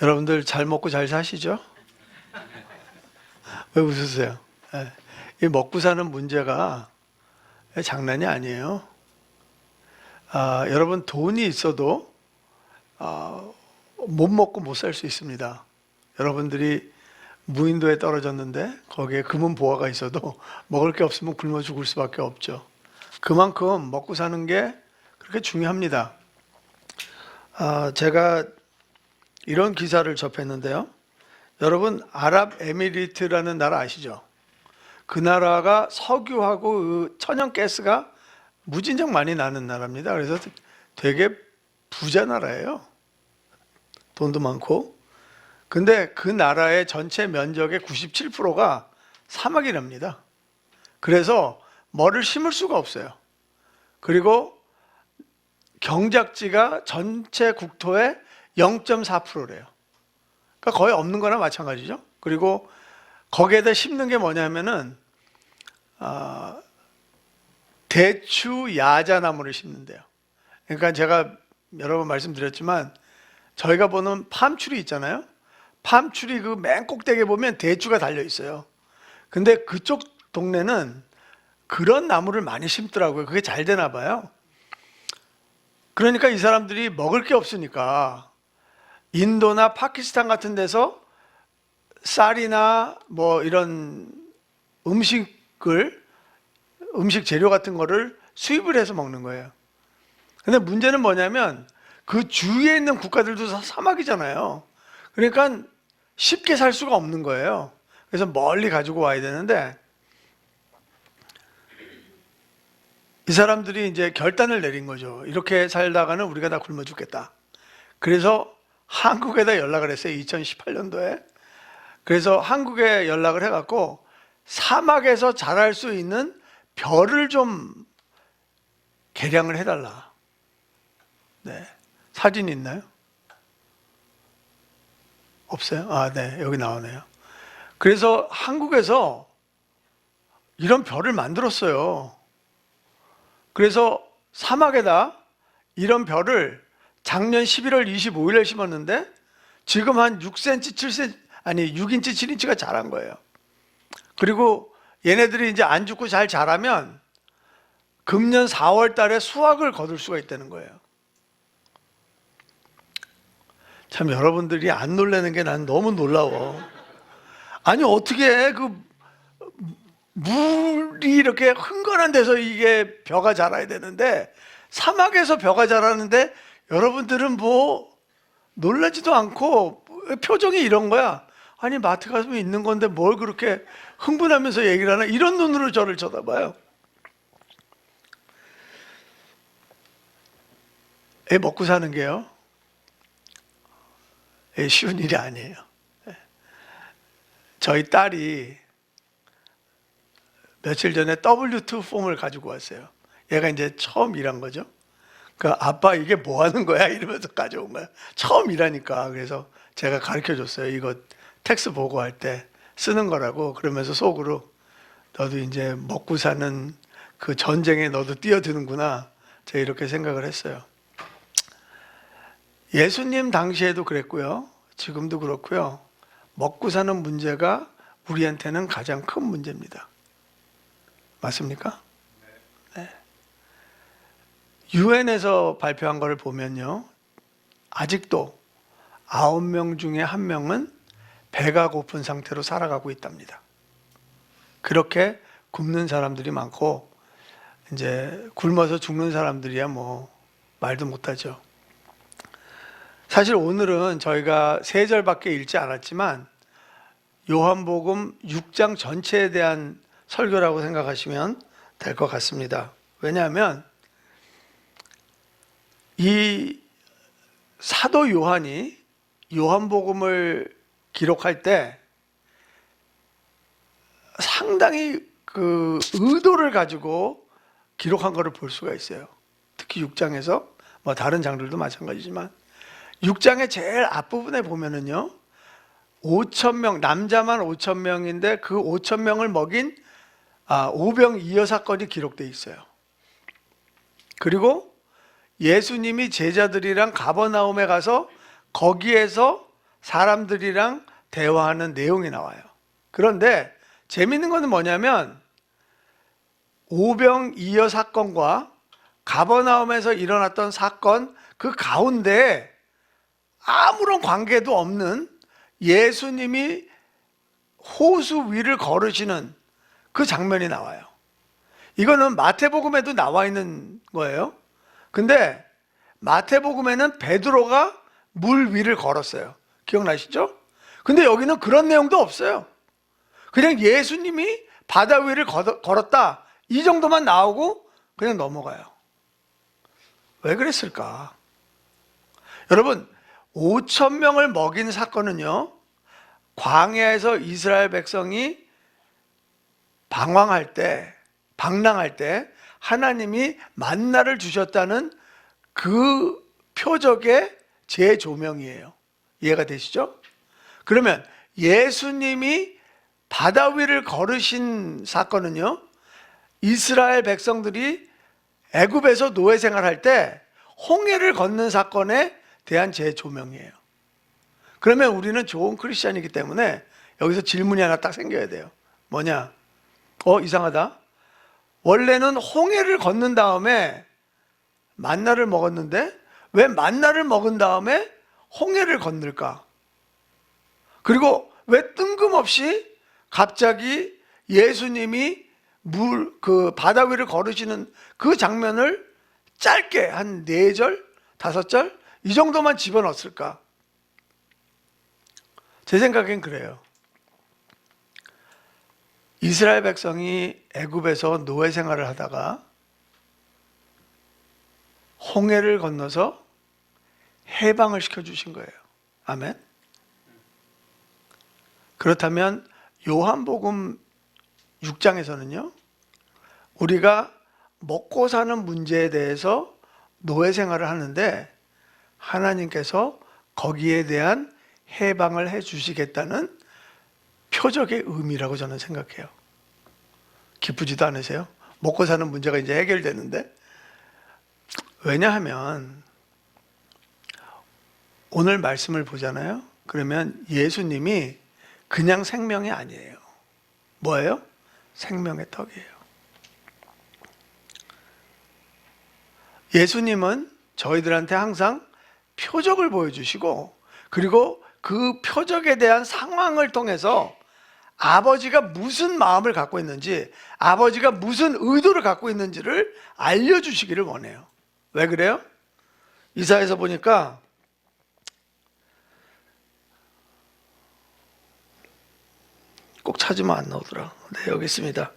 여러분들 잘 먹고 잘 사시죠? 왜 웃으세요? 예. 이 먹고 사는 문제가 장난이 아니에요. 여러분 돈이 있어도 못 먹고 못 살 수 있습니다. 여러분들이 무인도에 떨어졌는데 거기에 금은 보화가 있어도 먹을 게 없으면 굶어 죽을 수밖에 없죠. 그만큼 먹고 사는 게 그렇게 중요합니다. 제가 이런 기사를 접했는데요. 여러분 아랍에미리트라는 나라 아시죠? 그 나라가 석유하고 그 천연가스가 무진장 많이 나는 나라입니다. 그래서 되게 부자 나라예요. 돈도 많고. 근데 그 나라의 전체 면적의 97%가 사막이랍니다. 그래서 뭐를 심을 수가 없어요. 그리고 경작지가 전체 국토의 0.4%래요. 그러니까 거의 없는 거나 마찬가지죠. 그리고 거기에다 심는 게 뭐냐면은 대추 야자나무를 심는데요. 그러니까 제가 여러 번 말씀드렸지만 저희가 보는 팜추리 있잖아요. 팜추리 그 맨 꼭대기에 보면 대추가 달려 있어요. 근데 그쪽 동네는 그런 나무를 많이 심더라고요. 그게 잘 되나 봐요. 그러니까 이 사람들이 먹을 게 없으니까 인도나 파키스탄 같은 데서 쌀이나 뭐 이런 음식 재료 같은 거를 수입을 해서 먹는 거예요. 근데 문제는 뭐냐면 그 주위에 있는 국가들도 사막이잖아요. 그러니까 쉽게 살 수가 없는 거예요. 그래서 멀리 가지고 와야 되는데 이 사람들이 이제 결단을 내린 거죠. 이렇게 살다가는 우리가 다 굶어 죽겠다. 그래서 한국에다 연락을 했어요. 2018년도에. 그래서 한국에 연락을 해갖고 사막에서 자랄 수 있는 벼를 좀 개량을 해달라. 네. 사진 있나요? 없어요? 네. 여기 나오네요. 그래서 한국에서 이런 벼를 만들었어요. 그래서 사막에다 이런 벼를 작년 11월 25일에 심었는데 지금 한 6cm, 7cm, 아니 6인치, 7인치가 자란 거예요. 그리고 얘네들이 이제 안 죽고 잘 자라면 금년 4월 달에 수확을 거둘 수가 있다는 거예요. 참 여러분들이 안 놀라는 게 난 너무 놀라워. 아니 어떻게 그 물이 이렇게 흥건한 데서 이게 벼가 자라야 되는데 사막에서 벼가 자라는데 여러분들은 뭐 놀라지도 않고 표정이 이런 거야. 아니 마트 가서 있는 건데 뭘 그렇게 흥분하면서 얘기를 하나, 이런 눈으로 저를 쳐다봐요. 애 먹고 사는 게요 쉬운 일이 아니에요. 저희 딸이 며칠 전에 W2 폼을 가지고 왔어요. 얘가 이제 처음 일한 거죠. 그 아빠 이게 뭐 하는 거야? 이러면서 가져온 거야. 처음 일하니까. 그래서 제가 가르쳐 줬어요. 이거 텍스 보고할 때 쓰는 거라고. 그러면서 속으로 너도 이제 먹고 사는 그 전쟁에 너도 뛰어드는구나. 제가 이렇게 생각을 했어요. 예수님 당시에도 그랬고요. 지금도 그렇고요. 먹고 사는 문제가 우리한테는 가장 큰 문제입니다. 맞습니까? 네. 유엔에서 발표한 것을 보면요. 아직도 9명 중에 1명은 배가 고픈 상태로 살아가고 있답니다. 그렇게 굶는 사람들이 많고 이제 굶어서 죽는 사람들이야 뭐 말도 못하죠. 사실 오늘은 저희가 3절밖에 읽지 않았지만 요한복음 6장 전체에 대한 설교라고 생각하시면 될 것 같습니다. 왜냐하면 이 사도 요한이 요한복음을 기록할 때 상당히 그 의도를 가지고 기록한 것을 볼 수가 있어요. 특히 6장에서 뭐 다른 장들도 마찬가지지만 6장의 제일 앞부분에 보면은요 5,000명, 남자만 5,000명인데 그 5,000명을 먹인 오병이어 사건이 기록되어 있어요. 그리고 예수님이 제자들이랑 가버나움에 가서 거기에서 사람들이랑 대화하는 내용이 나와요. 그런데 재밌는 것은 뭐냐면 오병이어 사건과 가버나움에서 일어났던 사건 그 가운데 아무런 관계도 없는 예수님이 호수 위를 걸으시는 그 장면이 나와요. 이거는 마태복음에도 나와 있는 거예요. 근데 마태복음에는 베드로가 물 위를 걸었어요. 기억나시죠? 근데 여기는 그런 내용도 없어요. 그냥 예수님이 바다 위를 걸었다, 이 정도만 나오고 그냥 넘어가요. 왜 그랬을까? 여러분, 5천 명을 먹인 사건은요, 광야에서 이스라엘 백성이 방황할 때, 방랑할 때 하나님이 만나를 주셨다는 그 표적의 재조명이에요. 이해가 되시죠? 그러면 예수님이 바다 위를 걸으신 사건은요, 이스라엘 백성들이 애굽에서 노예 생활할 때 홍해를 걷는 사건에 대한 재조명이에요. 그러면 우리는 좋은 크리스찬이기 때문에 여기서 질문이 하나 딱 생겨야 돼요. 뭐냐? 이상하다. 원래는 홍해를 걷는 다음에 만나를 먹었는데 왜 만나를 먹은 다음에 홍해를 건널까? 그리고 왜 뜬금없이 갑자기 예수님이 그 바다 위를 걸으시는 그 장면을 짧게 한 4절, 5절 이 정도만 집어넣었을까? 제 생각엔 그래요. 이스라엘 백성이 애굽에서 노예 생활을 하다가 홍해를 건너서 해방을 시켜주신 거예요. 아멘. 그렇다면 요한복음 6장에서는요, 우리가 먹고 사는 문제에 대해서 노예 생활을 하는데 하나님께서 거기에 대한 해방을 해 주시겠다는 표적의 의미라고 저는 생각해요. 기쁘지도 않으세요? 먹고 사는 문제가 이제 해결되는데. 왜냐하면 오늘 말씀을 보잖아요. 그러면 예수님이 그냥 생명이 아니에요. 뭐예요? 생명의 떡이에요. 예수님은 저희들한테 항상 표적을 보여주시고, 그리고 그 표적에 대한 상황을 통해서 아버지가 무슨 마음을 갖고 있는지, 아버지가 무슨 의도를 갖고 있는지를 알려주시기를 원해요. 왜 그래요? 이사야서 보니까 꼭 찾으면 안 나오더라. 네, 여기 있습니다.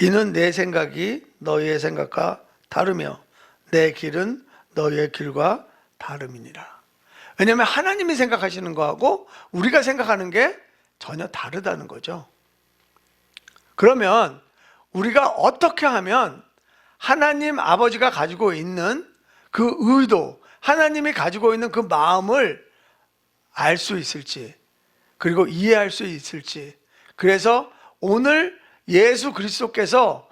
이는 내 생각이 너희의 생각과 다르며 내 길은 너희의 길과 다름이니라. 왜냐하면 하나님이 생각하시는 거하고 우리가 생각하는 게 전혀 다르다는 거죠. 그러면 우리가 어떻게 하면 하나님 아버지가 가지고 있는 그 의도, 하나님이 가지고 있는 그 마음을 알 수 있을지, 그리고 이해할 수 있을지. 그래서 오늘 예수 그리스도께서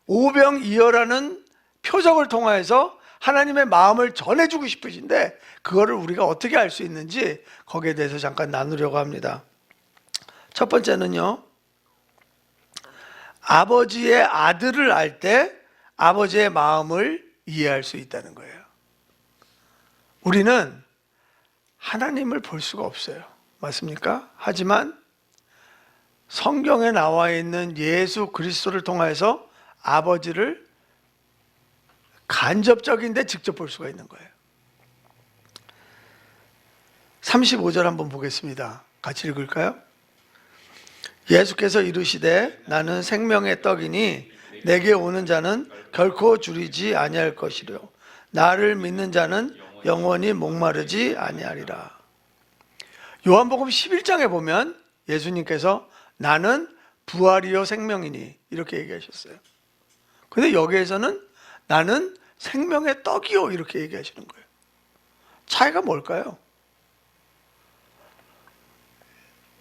오병이어라는 표적을 통하여서 하나님의 마음을 전해주고 싶으신데 그거를 우리가 어떻게 알 수 있는지 거기에 대해서 잠깐 나누려고 합니다. 첫 번째는요, 아버지의 아들을 알 때 아버지의 마음을 이해할 수 있다는 거예요. 우리는 하나님을 볼 수가 없어요. 맞습니까? 하지만 성경에 나와 있는 예수 그리스도를 통해서 아버지를 간접적인데 직접 볼 수가 있는 거예요. 35절 한번 보겠습니다. 같이 읽을까요? 예수께서 이르시되 나는 생명의 떡이니 내게 오는 자는 결코 줄이지 아니할 것이요 나를 믿는 자는 영원히 목마르지 아니하리라. 요한복음 11장에 보면 예수님께서 나는 부활이요 생명이니 이렇게 얘기하셨어요. 근데 여기에서는 나는 생명의 떡이요 이렇게 얘기하시는 거예요. 차이가 뭘까요?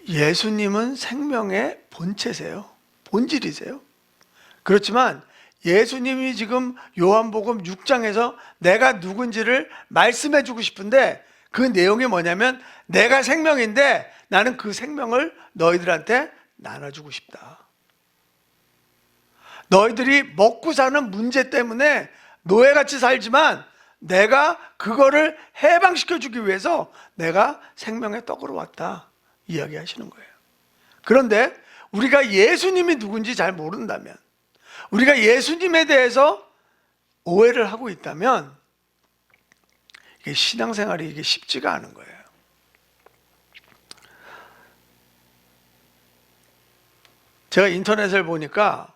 예수님은 생명의 본체세요. 본질이세요. 그렇지만 예수님이 지금 요한복음 6장에서 내가 누군지를 말씀해 주고 싶은데 그 내용이 뭐냐면 내가 생명인데 나는 그 생명을 너희들한테 나눠주고 싶다. 너희들이 먹고 사는 문제 때문에 노예같이 살지만 내가 그거를 해방시켜주기 위해서 내가 생명의 떡으로 왔다 이야기하시는 거예요. 그런데 우리가 예수님이 누군지 잘 모른다면, 우리가 예수님에 대해서 오해를 하고 있다면 이게 신앙생활이 이게 쉽지가 않은 거예요. 제가 인터넷을 보니까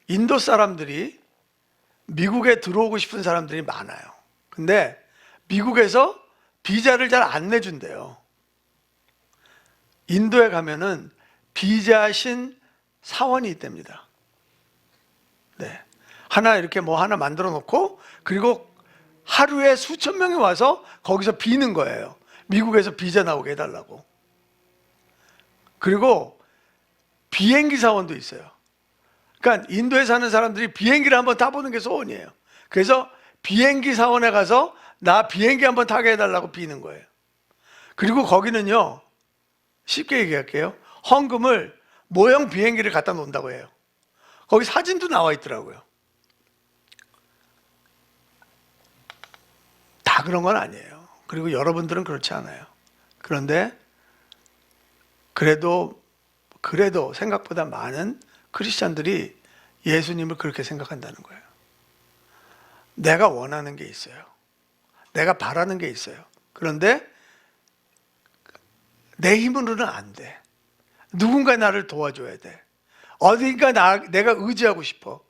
인도 사람들이 미국에 들어오고 싶은 사람들이 많아요. 근데 미국에서 비자를 잘 안 내준대요. 인도에 가면은 비자신 사원이 있답니다. 네. 하나 이렇게 뭐 하나 만들어 놓고 그리고 하루에 수천 명이 와서 거기서 비는 거예요. 미국에서 비자 나오게 해달라고. 그리고 비행기 사원도 있어요. 그러니까 인도에 사는 사람들이 비행기를 한번 타보는 게 소원이에요. 그래서 비행기 사원에 가서 나 비행기 한번 타게 해달라고 비는 거예요. 그리고 거기는요, 쉽게 얘기할게요. 헌금을 모형 비행기를 갖다 놓는다고 해요. 거기 사진도 나와 있더라고요. 다 그런 건 아니에요. 그리고 여러분들은 그렇지 않아요. 그런데 그래도 생각보다 많은 크리스찬들이 예수님을 그렇게 생각한다는 거예요. 내가 원하는 게 있어요. 내가 바라는 게 있어요. 그런데 내 힘으로는 안 돼. 누군가 나를 도와줘야 돼. 어딘가 내가 의지하고 싶어.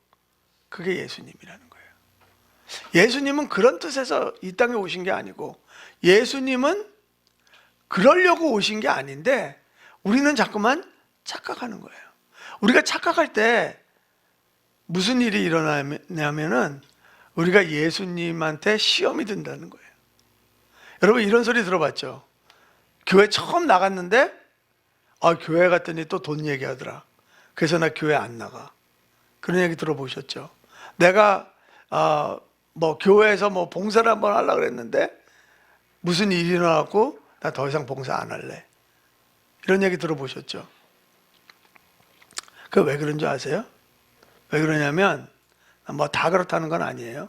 그게 예수님이라는 거예요. 예수님은 그런 뜻에서 이 땅에 오신 게 아니고, 예수님은 그러려고 오신 게 아닌데 우리는 자꾸만 착각하는 거예요. 우리가 착각할 때 무슨 일이 일어나냐면은 우리가 예수님한테 시험이 든다는 거예요. 여러분 이런 소리 들어봤죠? 교회 처음 나갔는데 교회 갔더니 또 돈 얘기하더라. 그래서 나 교회 안 나가. 그런 얘기 들어보셨죠? 내가 뭐 교회에서 뭐 봉사를 한번 하려고 그랬는데 무슨 일이 일어나고 나 더 이상 봉사 안 할래. 이런 얘기 들어보셨죠? 그 왜 그런 줄 아세요? 왜 그러냐면 뭐 다 그렇다는 건 아니에요.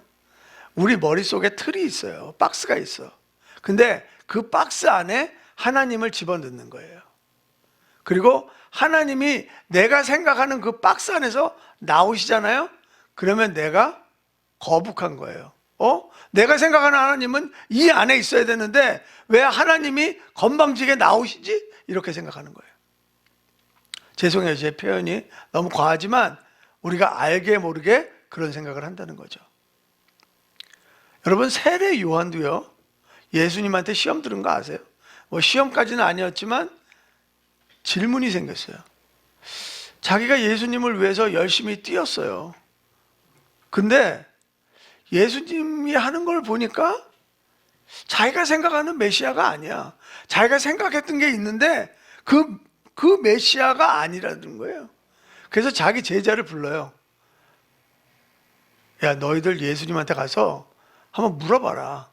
우리 머릿속에 틀이 있어요. 박스가 있어. 근데 그 박스 안에 하나님을 집어넣는 거예요. 그리고 하나님이 내가 생각하는 그 박스 안에서 나오시잖아요. 그러면 내가 거북한 거예요. 내가 생각하는 하나님은 이 안에 있어야 되는데 왜 하나님이 건방지게 나오시지? 이렇게 생각하는 거예요. 죄송해요. 제 표현이 너무 과하지만 우리가 알게 모르게 그런 생각을 한다는 거죠. 여러분 세례 요한도요, 예수님한테 시험 들은 거 아세요? 뭐 시험까지는 아니었지만 질문이 생겼어요. 자기가 예수님을 위해서 열심히 뛰었어요. 근데 예수님이 하는 걸 보니까 자기가 생각하는 메시아가 아니야. 자기가 생각했던 게 있는데 그 메시아가 아니라는 거예요. 그래서 자기 제자를 불러요. 야, 너희들 예수님한테 가서 한번 물어봐라.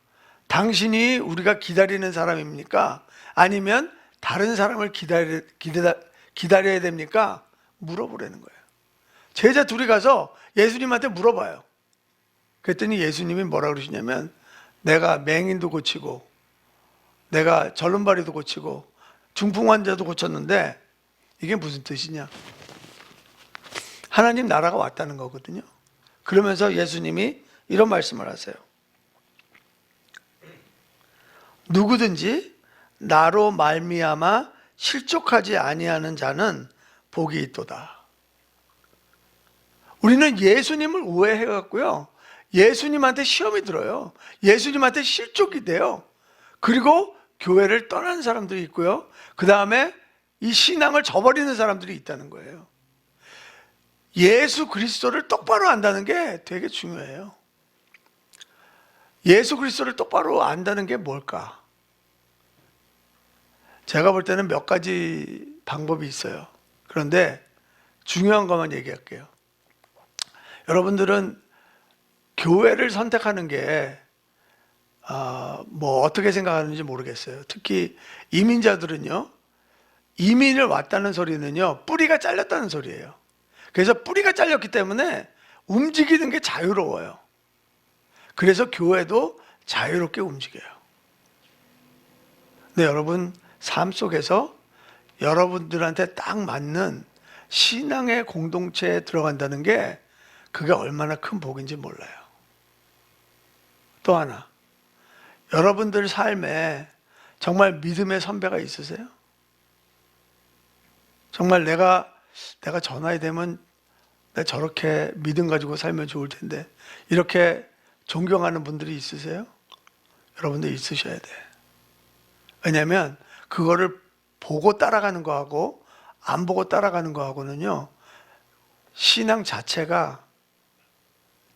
당신이 우리가 기다리는 사람입니까? 아니면 다른 사람을 기다려야 됩니까? 물어보라는 거예요. 제자 둘이 가서 예수님한테 물어봐요. 그랬더니 예수님이 뭐라 그러시냐면 내가 맹인도 고치고 내가 절름발이도 고치고 중풍 환자도 고쳤는데 이게 무슨 뜻이냐? 하나님 나라가 왔다는 거거든요. 그러면서 예수님이 이런 말씀을 하세요. 누구든지 나로 말미암아 실족하지 아니하는 자는 복이 있도다. 우리는 예수님을 오해해 갖고요, 예수님한테 시험이 들어요. 예수님한테 실족이 돼요. 그리고 교회를 떠나는 사람들이 있고요, 그 다음에 이 신앙을 저버리는 사람들이 있다는 거예요. 예수 그리스도를 똑바로 안다는 게 되게 중요해요. 예수 그리스도를 똑바로 안다는 게 뭘까? 제가 볼 때는 몇 가지 방법이 있어요. 그런데 중요한 것만 얘기할게요. 여러분들은 교회를 선택하는 게 뭐 어떻게 생각하는지 모르겠어요. 특히 이민자들은요, 이민을 왔다는 소리는요, 뿌리가 잘렸다는 소리예요. 그래서 뿌리가 잘렸기 때문에 움직이는 게 자유로워요. 그래서 교회도 자유롭게 움직여요. 근데 여러분, 삶 속에서 여러분들한테 딱 맞는 신앙의 공동체에 들어간다는 게 그게 얼마나 큰 복인지 몰라요. 또 하나, 여러분들 삶에 정말 믿음의 선배가 있으세요? 정말 내가 저 나이 되면 내가 저렇게 믿음 가지고 살면 좋을 텐데, 이렇게 존경하는 분들이 있으세요? 여러분들 있으셔야 돼. 왜냐하면 그거를 보고 따라가는 거하고 안 보고 따라가는 거하고는요, 신앙 자체가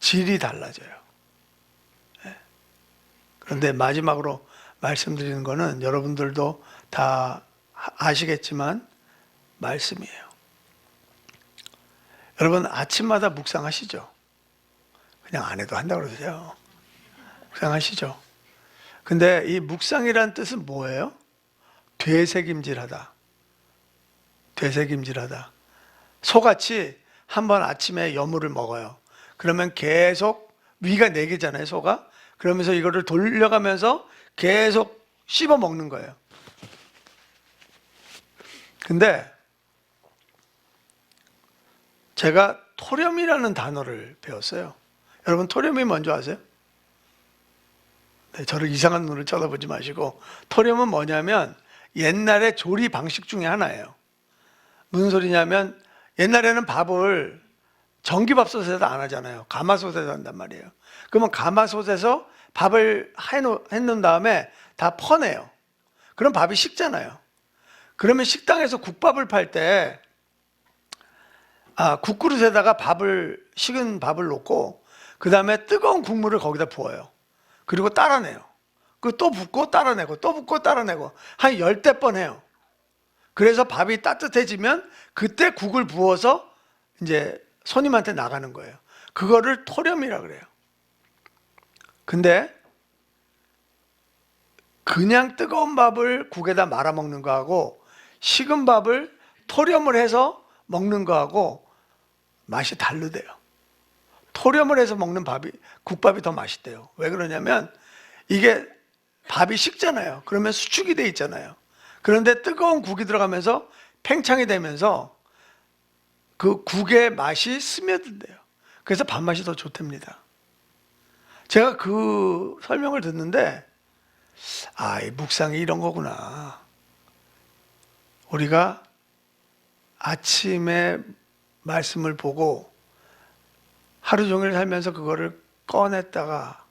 질이 달라져요. 그런데 마지막으로 말씀드리는 거는 여러분들도 다 아시겠지만 말씀이에요. 여러분 아침마다 묵상하시죠? 그냥 안 해도 한다고 그러세요. 묵상하시죠? 근데 이 묵상이란 뜻은 뭐예요? 되새김질하다. 되새김질하다. 소같이 한번 아침에 여물을 먹어요. 그러면 계속 위가 4개잖아요, 소가. 그러면서 이거를 돌려가면서 계속 씹어 먹는 거예요. 근데 제가 토렴이라는 단어를 배웠어요. 여러분 토렴이 뭔지 아세요? 네, 저를 이상한 눈으로 쳐다보지 마시고, 토렴은 뭐냐면 옛날의 조리 방식 중에 하나예요. 무슨 소리냐면 옛날에는 밥을 전기밥솥에서 안 하잖아요. 가마솥에서 한단 말이에요. 그러면 가마솥에서 밥을 해놓은 다음에 다 퍼내요. 그럼 밥이 식잖아요. 그러면 식당에서 국밥을 팔 때 국그릇에다가 식은 밥을 놓고 그 다음에 뜨거운 국물을 거기다 부어요. 그리고 따라내요. 그 또 붓고 따라내고 또 붓고 따라내고 한 10대 해요. 그래서 밥이 따뜻해지면 그때 국을 부어서 이제 손님한테 나가는 거예요. 그거를 토렴이라 그래요. 근데 그냥 뜨거운 밥을 국에다 말아 먹는 거하고 식은 밥을 토렴을 해서 먹는 거하고 맛이 다르대요. 토렴을 해서 먹는 국밥이 더 맛있대요. 왜 그러냐면 이게 밥이 식잖아요. 그러면 수축이 돼 있잖아요. 그런데 뜨거운 국이 들어가면서 팽창이 되면서 그 국의 맛이 스며든대요. 그래서 밥맛이 더 좋답니다. 제가 그 설명을 듣는데 이 묵상이 이런 거구나. 우리가 아침에 말씀을 보고 하루 종일 살면서 그거를 꺼냈다가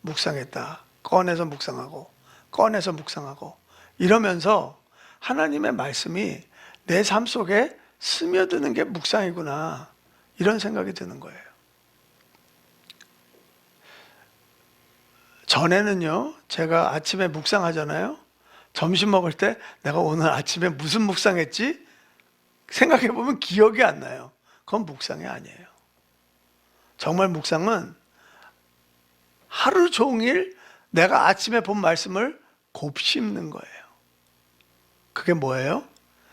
묵상했다. 꺼내서 묵상하고 꺼내서 묵상하고 이러면서 하나님의 말씀이 내 삶 속에 스며드는 게 묵상이구나, 이런 생각이 드는 거예요. 전에는요, 제가 아침에 묵상하잖아요. 점심 먹을 때 내가 오늘 아침에 무슨 묵상했지? 생각해 보면 기억이 안 나요. 그건 묵상이 아니에요. 정말 묵상은 하루 종일 내가 아침에 본 말씀을 곱씹는 거예요. 그게 뭐예요?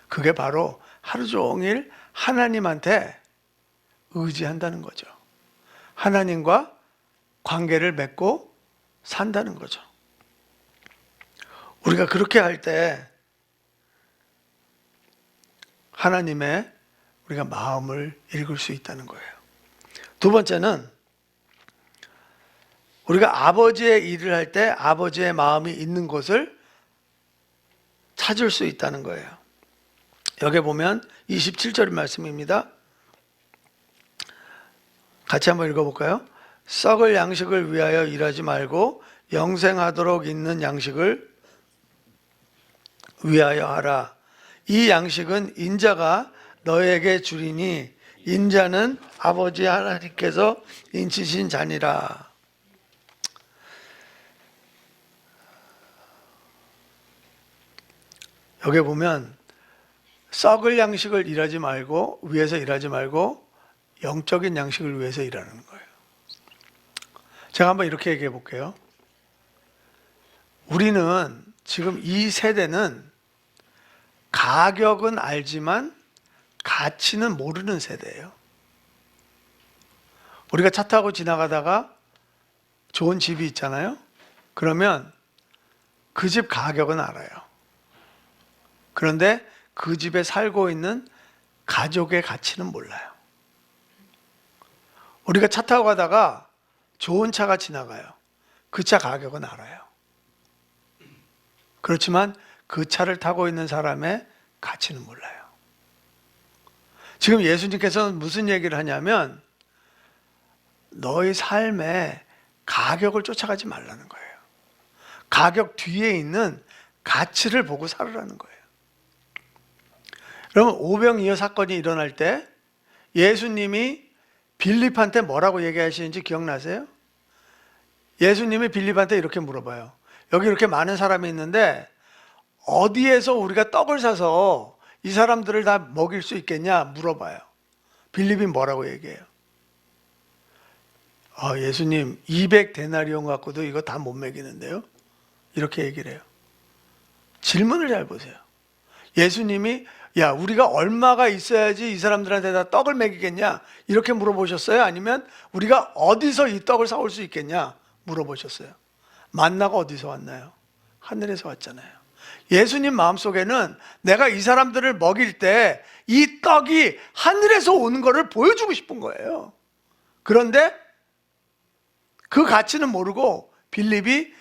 그게 바로 하루 종일 하나님한테 의지한다는 거죠. 하나님과 관계를 맺고 산다는 거죠. 우리가 그렇게 할 때 하나님의 우리가 마음을 읽을 수 있다는 거예요. 두 번째는 우리가 아버지의 일을 할 때 아버지의 마음이 있는 곳을 찾을 수 있다는 거예요. 여기 보면 27절 말씀입니다. 같이 한번 읽어볼까요? 썩을 양식을 위하여 일하지 말고 영생하도록 있는 양식을 위하여 하라. 이 양식은 인자가 너에게 주리니 인자는 아버지 하나님께서 인치신 자니라. 여기 보면 썩을 양식을 위해서 일하지 말고 영적인 양식을 위해서 일하는 거예요. 제가 한번 이렇게 얘기해 볼게요. 우리는 지금 이 세대는 가격은 알지만 가치는 모르는 세대예요. 우리가 차 타고 지나가다가 좋은 집이 있잖아요. 그러면 그 집 가격은 알아요. 그런데 그 집에 살고 있는 가족의 가치는 몰라요. 우리가 차 타고 가다가 좋은 차가 지나가요. 그 차 가격은 알아요. 그렇지만 그 차를 타고 있는 사람의 가치는 몰라요. 지금 예수님께서는 무슨 얘기를 하냐면 너의 삶에 가격을 쫓아가지 말라는 거예요. 가격 뒤에 있는 가치를 보고 살으라는 거예요. 여러분, 오병이어 사건이 일어날 때 예수님이 빌립한테 뭐라고 얘기하시는지 기억나세요? 예수님이 빌립한테 이렇게 물어봐요. 여기 이렇게 많은 사람이 있는데 어디에서 우리가 떡을 사서 이 사람들을 다 먹일 수 있겠냐 물어봐요. 빌립이 뭐라고 얘기해요? 예수님 200데나리온 갖고도 이거 다 못 먹이는데요? 이렇게 얘기를 해요. 질문을 잘 보세요. 예수님이 야, 우리가 얼마가 있어야지 이 사람들한테 다 떡을 먹이겠냐? 이렇게 물어보셨어요? 아니면 우리가 어디서 이 떡을 사올 수 있겠냐? 물어보셨어요. 만나가 어디서 왔나요? 하늘에서 왔잖아요. 예수님 마음속에는 내가 이 사람들을 먹일 때 이 떡이 하늘에서 오는 것을 보여주고 싶은 거예요. 그런데 그 가치는 모르고 빌립이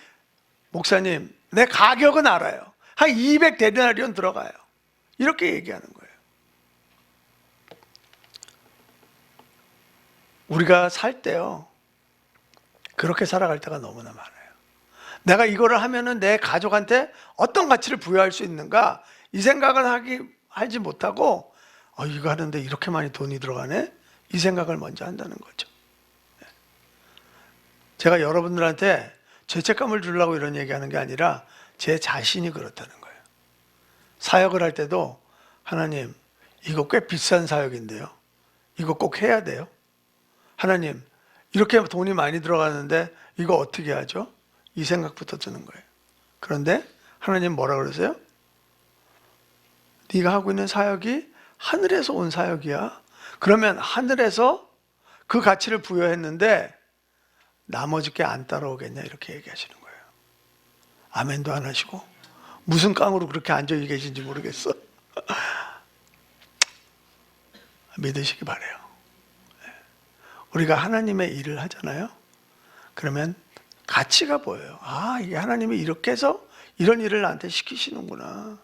목사님, 내 가격은 알아요. 한 200데나리온 들어가요. 이렇게 얘기하는 거예요. 우리가 살 때요, 그렇게 살아갈 때가 너무나 많아요. 내가 이거를 하면은 내 가족한테 어떤 가치를 부여할 수 있는가, 이 생각을 하지 못하고 이거 하는데 이렇게 많이 돈이 들어가네? 이 생각을 먼저 한다는 거죠. 제가 여러분들한테 죄책감을 주려고 이런 얘기하는 게 아니라 제 자신이 그렇다는 거예요. 사역을 할 때도 하나님, 이거 꽤 비싼 사역인데요. 이거 꼭 해야 돼요. 하나님, 이렇게 돈이 많이 들어가는데 이거 어떻게 하죠? 이 생각부터 드는 거예요. 그런데 하나님 뭐라 그러세요? 네가 하고 있는 사역이 하늘에서 온 사역이야. 그러면 하늘에서 그 가치를 부여했는데 나머지 게 안 따라오겠냐 이렇게 얘기하시는 거예요. 아멘도 안 하시고 무슨 깡으로 그렇게 앉아 계신지 모르겠어. 믿으시기 바라요. 우리가 하나님의 일을 하잖아요. 그러면 가치가 보여요. 이게 하나님이 이렇게 해서 이런 일을 나한테 시키시는구나.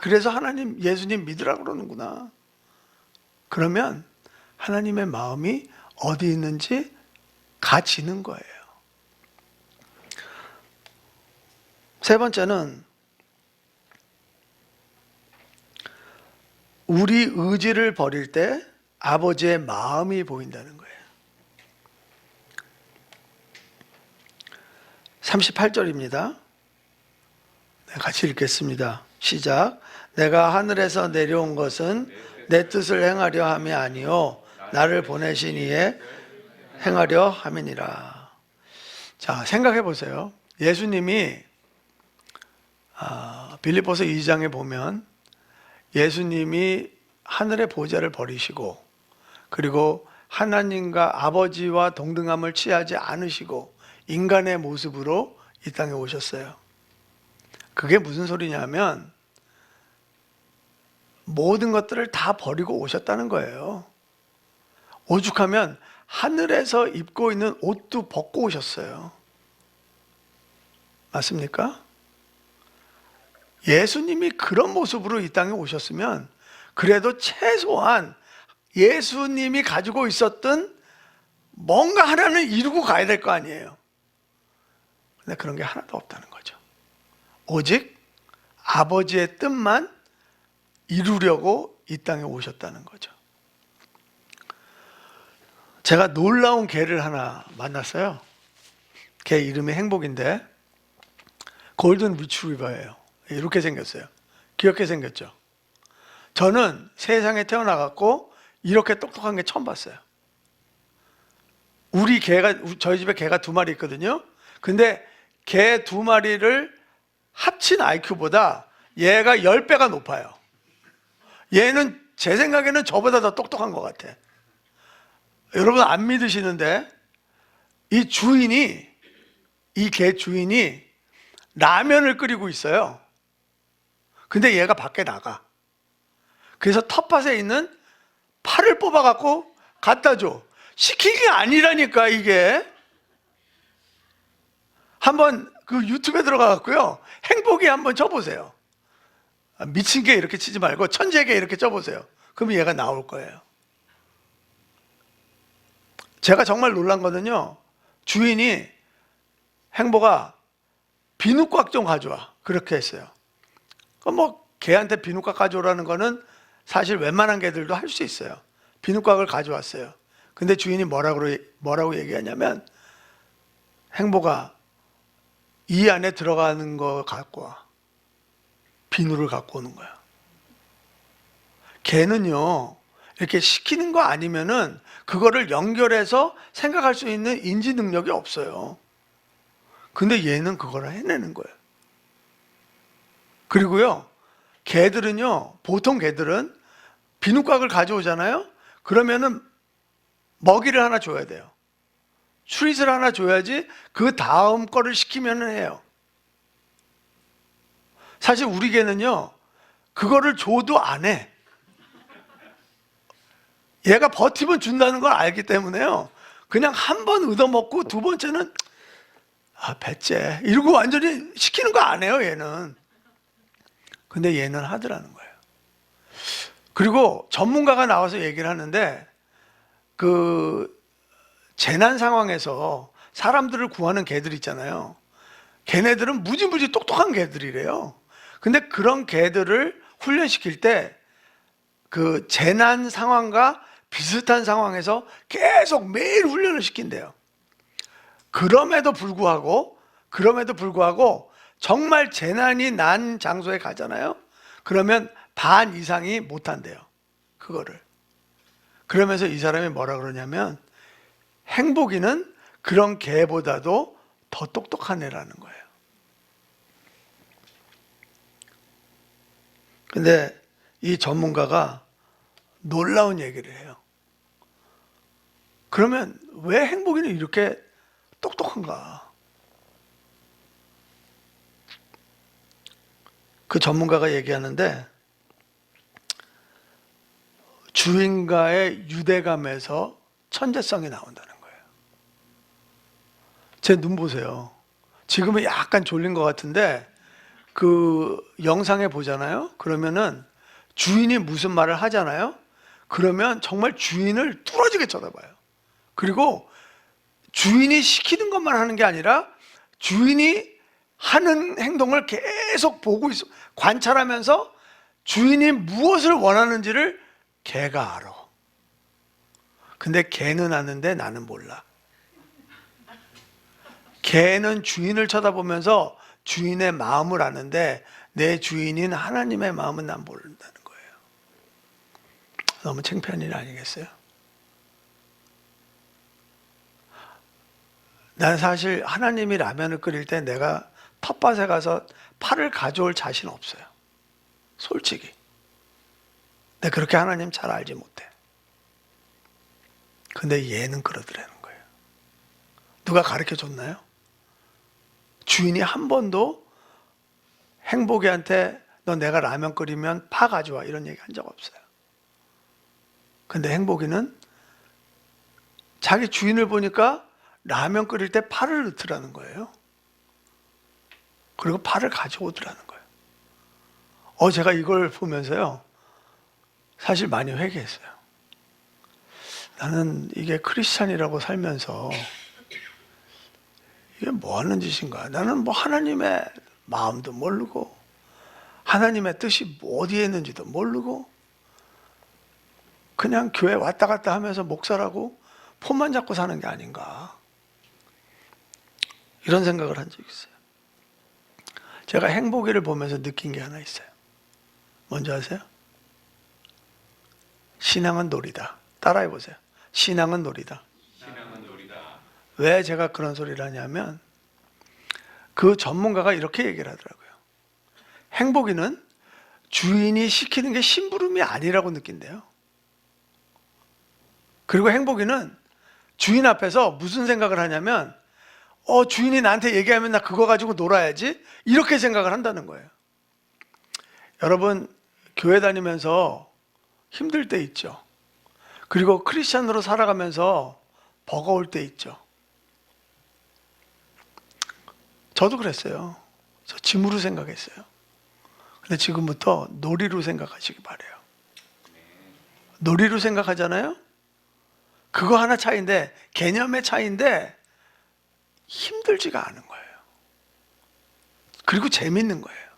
그래서 하나님, 예수님 믿으라고 그러는구나. 그러면 하나님의 마음이 어디 있는지 가지는 거예요. 세 번째는 우리 의지를 버릴 때 아버지의 마음이 보인다는 거예요. 38절입니다. 같이 읽겠습니다. 시작. 내가 하늘에서 내려온 것은 내 뜻을 행하려 함이 아니요 나를 보내신 이에 행하려 함이니라. 자, 생각해 보세요. 예수님이 빌립보서 2장에 보면 예수님이 하늘의 보좌를 버리시고 그리고 하나님과 아버지와 동등함을 취하지 않으시고 인간의 모습으로 이 땅에 오셨어요. 그게 무슨 소리냐면 모든 것들을 다 버리고 오셨다는 거예요. 오죽하면 하늘에서 입고 있는 옷도 벗고 오셨어요. 맞습니까? 예수님이 그런 모습으로 이 땅에 오셨으면 그래도 최소한 예수님이 가지고 있었던 뭔가 하나는 이루고 가야 될 거 아니에요. 근데 그런 게 하나도 없다는 거죠. 오직 아버지의 뜻만 이루려고 이 땅에 오셨다는 거죠. 제가 놀라운 개를 하나 만났어요. 개 이름이 행복인데 골든 리트리버예요. 이렇게 생겼어요. 귀엽게 생겼죠. 저는 세상에 태어나갖고 이렇게 똑똑한 게 처음 봤어요. 저희 집에 개가 2마리 있거든요. 근데 개 두 마리를 합친 IQ보다 얘가 10배가 높아요. 얘는 제 생각에는 저보다 더 똑똑한 것 같아. 여러분 안 믿으시는데 이 개 주인이 라면을 끓이고 있어요. 근데 얘가 밖에 나가. 그래서 텃밭에 있는 파를 뽑아갖고 갖다 줘. 시킨 게 아니라니까 이게. 한번 그 유튜브에 들어가갖고요. 행복이 한번 쳐보세요. 미친 개 이렇게 치지 말고 천재개 이렇게 쳐보세요. 그럼 얘가 나올 거예요. 제가 정말 놀란 거는요. 주인이 행복아 비누곽 좀 가져와. 그렇게 했어요. 뭐 개한테 비누곽 가져오라는 거는 사실 웬만한 개들도 할 수 있어요. 비누곽을 가져왔어요. 근데 주인이 뭐라고 얘기하냐면 행복아 이 안에 들어가는 거 갖고 와. 비누를 갖고 오는 거야. 개는요 이렇게 시키는 거 아니면은 그거를 연결해서 생각할 수 있는 인지 능력이 없어요. 근데 얘는 그걸 해내는 거예요. 그리고요 개들은요 보통 개들은 비누곽을 가져오잖아요. 그러면은 먹이를 하나 줘야 돼요. 추릿을 하나 줘야지 그 다음 거를 시키면 해요. 사실 우리 개는요 그거를 줘도 안 해. 얘가 버티면 준다는 걸 알기 때문에요 그냥 한 번 얻어먹고 두 번째는 배째 이러고 완전히 시키는 거 안 해요 얘는. 근데 얘는 하더라는 거예요. 그리고 전문가가 나와서 얘기를 하는데 그 재난 상황에서 사람들을 구하는 개들 있잖아요. 걔네들은 무지무지 똑똑한 개들이래요. 근데 그런 개들을 훈련시킬 때 그 재난 상황과 비슷한 상황에서 계속 매일 훈련을 시킨대요. 그럼에도 불구하고 정말 재난이 난 장소에 가잖아요. 그러면 반 이상이 못한대요. 그거를. 그러면서 이 사람이 뭐라 그러냐면 행복이는 그런 개보다도 더 똑똑한 애라는 거예요. 근데 이 전문가가 놀라운 얘기를 해요. 그러면 왜 행복이는 이렇게 똑똑한가? 그 전문가가 얘기하는데 주인과의 유대감에서 천재성이 나온다는 거예요. 제 눈 보세요. 지금은 약간 졸린 것 같은데 그 영상에 보잖아요. 그러면은 주인이 무슨 말을 하잖아요. 그러면 정말 주인을 뚫어지게 쳐다봐요. 그리고 주인이 시키는 것만 하는 게 아니라 주인이 하는 행동을 계속 보고 있어, 관찰하면서 주인이 무엇을 원하는지를 개가 알아. 근데 개는 아는데 나는 몰라. 개는 주인을 쳐다보면서 주인의 마음을 아는데 내 주인인 하나님의 마음은 난 모른다는 거예요. 너무 창피한 일 아니겠어요? 난 사실 하나님이 라면을 끓일 때 내가 텃밭에 가서 파를 가져올 자신 없어요. 솔직히. 근데 그렇게 하나님 잘 알지 못해. 근데 얘는 그러더라는 거예요. 누가 가르쳐 줬나요? 주인이 한 번도 행복이한테 너 내가 라면 끓이면 파 가져와 이런 얘기 한 적 없어요. 근데 행복이는 자기 주인을 보니까 라면 끓일 때 파를 넣더라는 거예요. 그리고 파를 가져오더라는 거예요. 제가 이걸 보면서요 사실 많이 회개했어요. 나는 이게 크리스찬이라고 살면서 이게 뭐 하는 짓인가? 나는 뭐 하나님의 마음도 모르고 하나님의 뜻이 뭐 어디에 있는지도 모르고 그냥 교회 왔다 갔다 하면서 목사라고 폰만 잡고 사는 게 아닌가, 이런 생각을 한 적이 있어요. 제가 행복이를 보면서 느낀 게 하나 있어요. 뭔지 아세요? 신앙은 놀이다. 따라해 보세요. 신앙은 놀이다. 왜 제가 그런 소리를 하냐면 그 전문가가 이렇게 얘기를 하더라고요. 행복이는 주인이 시키는 게 심부름이 아니라고 느낀대요. 그리고 행복이는 주인 앞에서 무슨 생각을 하냐면 주인이 나한테 얘기하면 나 그거 가지고 놀아야지, 이렇게 생각을 한다는 거예요. 여러분, 교회 다니면서 힘들 때 있죠. 그리고 크리스찬으로 살아가면서 버거울 때 있죠. 저도 그랬어요. 저 짐으로 생각했어요. 근데 지금부터 놀이로 생각하시기 바래요. 놀이로 생각하잖아요? 그거 하나 차이인데, 개념의 차이인데 힘들지가 않은 거예요. 그리고 재밌는 거예요.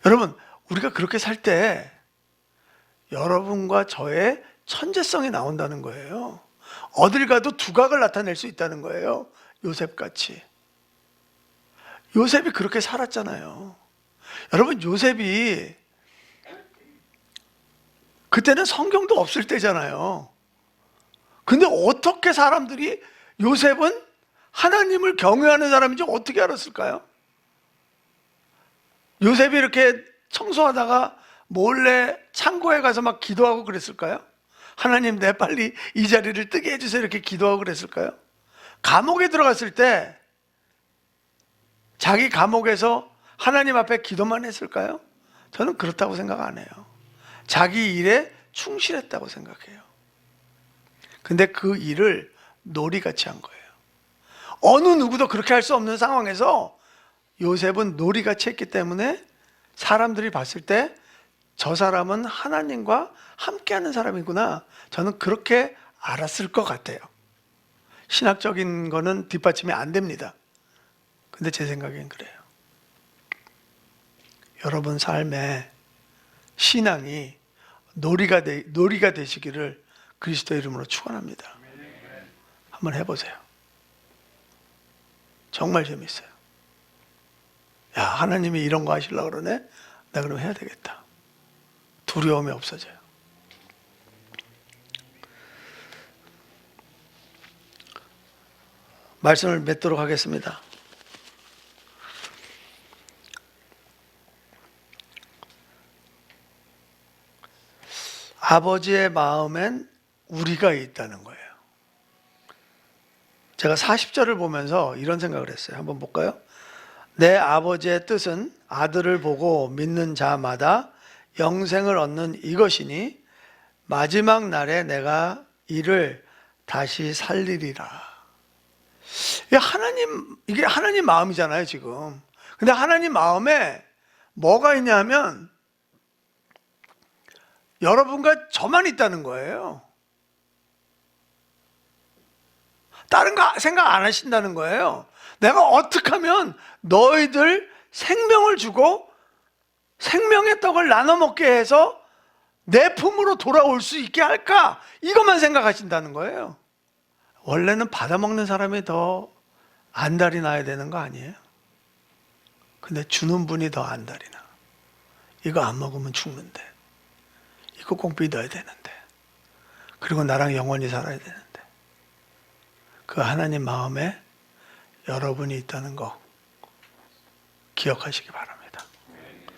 여러분, 우리가 그렇게 살 때 여러분과 저의 천재성이 나온다는 거예요. 어딜 가도 두각을 나타낼 수 있다는 거예요. 요셉같이. 요셉이 그렇게 살았잖아요. 여러분, 요셉이 그때는 성경도 없을 때잖아요. 근데 어떻게 사람들이 요셉은 하나님을 경외하는 사람인지 어떻게 알았을까요? 요셉이 이렇게 청소하다가 몰래 창고에 가서 막 기도하고 그랬을까요? 하나님, 내 빨리 이 자리를 뜨게 해주세요, 이렇게 기도하고 그랬을까요? 감옥에 들어갔을 때 자기 감옥에서 하나님 앞에 기도만 했을까요? 저는 그렇다고 생각 안 해요. 자기 일에 충실했다고 생각해요. 근데 그 일을 놀이같이 한 거예요. 어느 누구도 그렇게 할 수 없는 상황에서 요셉은 놀이같이 했기 때문에 사람들이 봤을 때 저 사람은 하나님과 함께하는 사람이구나, 저는 그렇게 알았을 것 같아요. 신학적인 거는 뒷받침이 안 됩니다. 근데 제 생각엔 그래요. 여러분 삶에 신앙이 놀이가 되시기를 그리스도 이름으로 축원합니다. 한번 해보세요. 정말 재밌어요. 야, 하나님이 이런 거 하시려고 그러네? 나 그럼 해야 되겠다. 두려움이 없어져요. 말씀을 맺도록 하겠습니다. 아버지의 마음엔 우리가 있다는 거예요. 제가 40절을 보면서 이런 생각을 했어요. 한번 볼까요? 내 아버지의 뜻은 아들을 보고 믿는 자마다 영생을 얻는 이것이니 마지막 날에 내가 이를 다시 살리리라. 이게 하나님 마음이잖아요, 지금. 근데 하나님 마음에 뭐가 있냐 하면 여러분과 저만 있다는 거예요. 다른 거 생각 안 하신다는 거예요. 내가 어떻게 하면 너희들 생명을 주고 생명의 떡을 나눠 먹게 해서 내 품으로 돌아올 수 있게 할까? 이것만 생각하신다는 거예요. 원래는 받아먹는 사람이 더 안달이 나야 되는 거 아니에요? 근데 주는 분이 더 안달이 나. 이거 안 먹으면 죽는데, 이거 꼭 믿어야 되는데, 그리고 나랑 영원히 살아야 되는데. 그 하나님 마음에 여러분이 있다는 거 기억하시기 바랍니다.